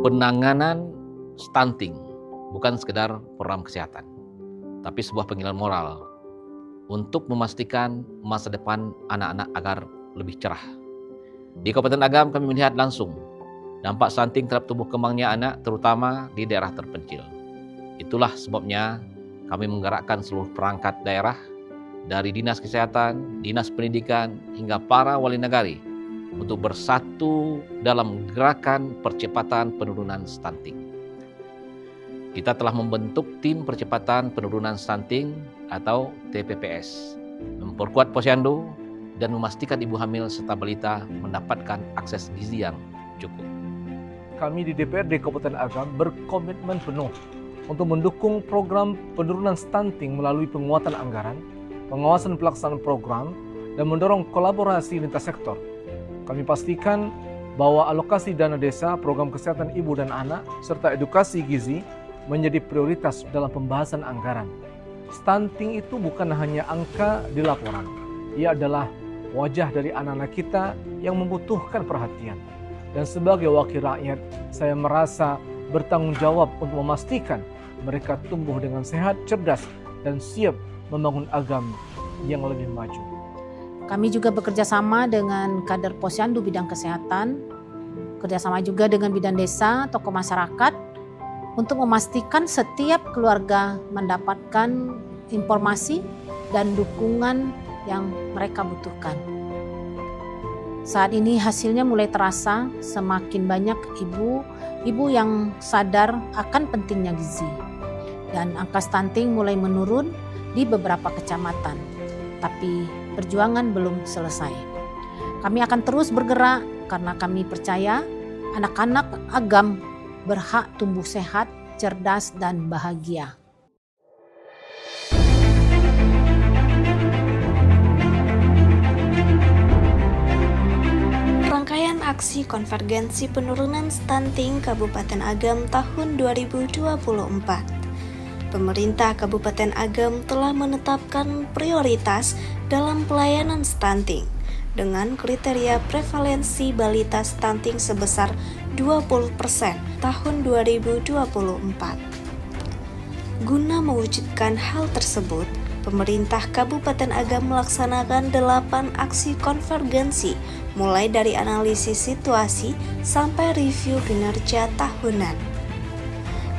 Penanganan stunting bukan sekedar program kesehatan, tapi sebuah panggilan moral untuk memastikan masa depan anak-anak agar lebih cerah. Di Kabupaten Agam kami melihat langsung dampak stunting terhadap tumbuh kembangnya anak, terutama di daerah terpencil. Itulah sebabnya kami menggerakkan seluruh perangkat daerah, dari Dinas Kesehatan, Dinas Pendidikan, hingga para wali negari untuk bersatu dalam gerakan percepatan penurunan stunting. Kita telah membentuk tim percepatan penurunan stunting atau TPPS, memperkuat posyandu dan memastikan ibu hamil serta balita mendapatkan akses gizi yang cukup. Kami di DPRD Kabupaten Agam berkomitmen penuh untuk mendukung program penurunan stunting melalui penguatan anggaran, pengawasan pelaksanaan program, dan mendorong kolaborasi lintas sektor. Kami pastikan bahwa alokasi dana desa, program kesehatan ibu dan anak, serta edukasi gizi menjadi prioritas dalam pembahasan anggaran. Stunting itu bukan hanya angka di laporan, ia adalah wajah dari anak-anak kita yang membutuhkan perhatian. Dan sebagai wakil rakyat, saya merasa bertanggung jawab untuk memastikan mereka tumbuh dengan sehat, cerdas, dan siap membangun Agam yang lebih maju. Kami juga bekerja sama dengan kader posyandu bidang kesehatan, kerjasama juga dengan bidan desa, tokoh masyarakat, untuk memastikan setiap keluarga mendapatkan informasi dan dukungan yang mereka butuhkan. Saat ini hasilnya mulai terasa, semakin banyak ibu yang sadar akan pentingnya gizi. Dan angka stunting mulai menurun di beberapa kecamatan. Tapi perjuangan belum selesai. Kami akan terus bergerak karena kami percaya anak-anak Agam berhak tumbuh sehat, cerdas, dan bahagia. Rangkaian aksi konvergensi penurunan stunting Kabupaten Agam tahun 2024. Pemerintah Kabupaten Agam telah menetapkan prioritas dalam pelayanan stunting dengan kriteria prevalensi balita stunting sebesar 20% tahun 2024. Guna mewujudkan hal tersebut, pemerintah Kabupaten Agam melaksanakan 8 aksi konvergensi mulai dari analisis situasi sampai review kinerja tahunan.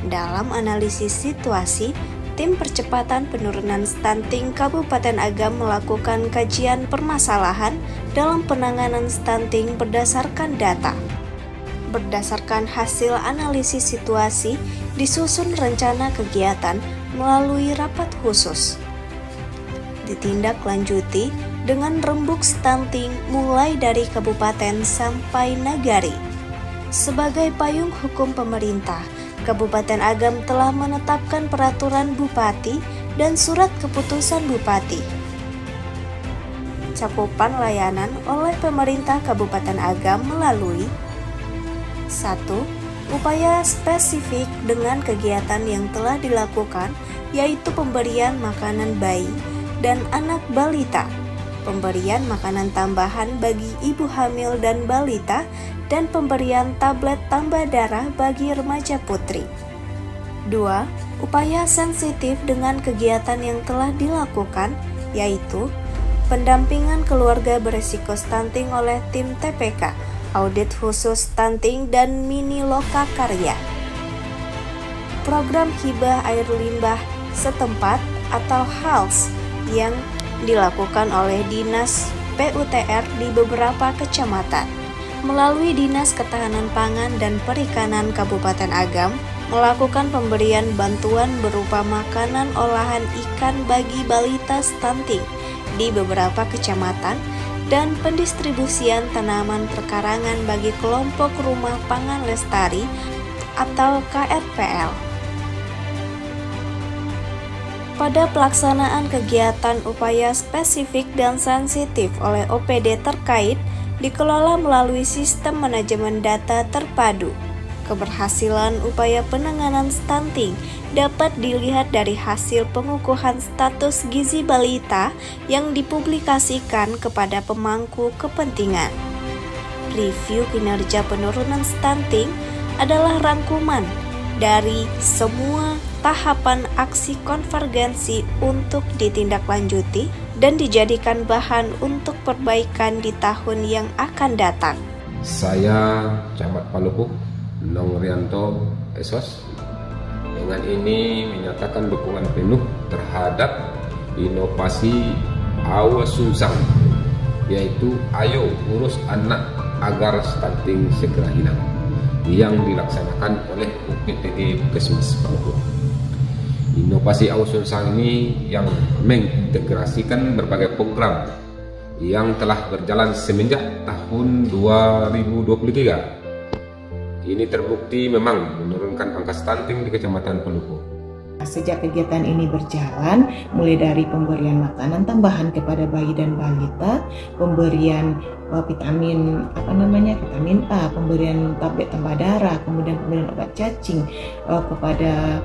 Dalam analisis situasi, tim percepatan penurunan stunting Kabupaten Agam melakukan kajian permasalahan dalam penanganan stunting berdasarkan data. Berdasarkan hasil analisis situasi, disusun rencana kegiatan melalui rapat khusus. Ditindaklanjuti dengan rembuk stunting mulai dari kabupaten sampai nagari. Sebagai payung hukum pemerintah, Kabupaten Agam telah menetapkan peraturan bupati dan surat keputusan bupati. Cakupan layanan oleh pemerintah Kabupaten Agam melalui 1. Upaya spesifik dengan kegiatan yang telah dilakukan, yaitu pemberian makanan bayi dan anak balita, pemberian makanan tambahan bagi ibu hamil dan balita, dan pemberian tablet tambah darah bagi remaja putri. 2. Upaya sensitif dengan kegiatan yang telah dilakukan, yaitu pendampingan keluarga beresiko stunting oleh tim TPK, audit khusus stunting, dan mini loka karya. Program hibah air limbah setempat atau HALS yang dilakukan oleh Dinas PUTR di beberapa kecamatan. Melalui Dinas Ketahanan Pangan dan Perikanan Kabupaten Agam, melakukan pemberian bantuan berupa makanan olahan ikan bagi balita stunting di beberapa kecamatan dan pendistribusian tanaman perkarangan bagi kelompok Rumah Pangan Lestari atau KRPL. Pada pelaksanaan kegiatan upaya spesifik dan sensitif oleh OPD terkait, dikelola melalui sistem manajemen data terpadu. Keberhasilan upaya penanganan stunting dapat dilihat dari hasil pengukuhan status gizi balita yang dipublikasikan kepada pemangku kepentingan. Review kinerja penurunan stunting adalah rangkuman dari semua tahapan aksi konvergensi untuk ditindaklanjuti dan dijadikan bahan untuk perbaikan di tahun yang akan datang. Saya Camat Palopo, Nong Rianto Esos, dengan ini menyatakan dukungan penuh terhadap inovasi Awas Sunsang, yaitu Ayo Urus Anak Agar Stunting Segera Hilang, yang dilaksanakan oleh UPTD Puskesmas Palopo. Inovasi Awas Sunsang ini yang mengintegrasikan berbagai program yang telah berjalan semenjak tahun 2023. Ini terbukti memang menurunkan angka stunting di Kecamatan Palopo. Sejak kegiatan ini berjalan, mulai dari pemberian makanan tambahan kepada bayi dan balita, pemberian vitamin vitamin A, pemberian tablet tambah darah, kemudian pemberian obat cacing kepada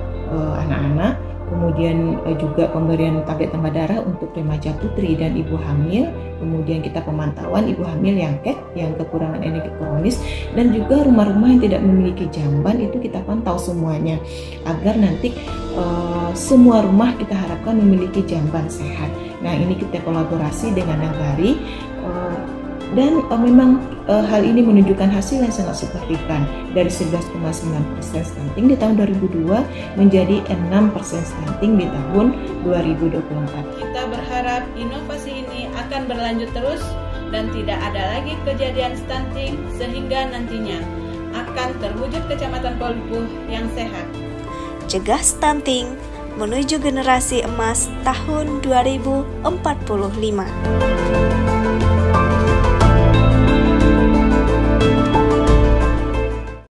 anak-anak, kemudian juga pemberian tablet tambah darah untuk remaja putri dan ibu hamil, kemudian kita pemantauan ibu hamil yang kekurangan energi kronis, dan juga rumah-rumah yang tidak memiliki jamban itu kita pantau semuanya agar nanti semua rumah kita harapkan memiliki jamban sehat. Nah, ini kita kolaborasi dengan Nagari dan memang hal ini menunjukkan hasil yang sangat signifikan, dari 11,9% stunting di tahun 2002 menjadi 6% stunting di tahun 2024. Kita berharap inovasi ini akan berlanjut terus dan tidak ada lagi kejadian stunting sehingga nantinya akan terwujud Kecamatan Palopo yang sehat. Cegah stunting menuju generasi emas tahun 2045.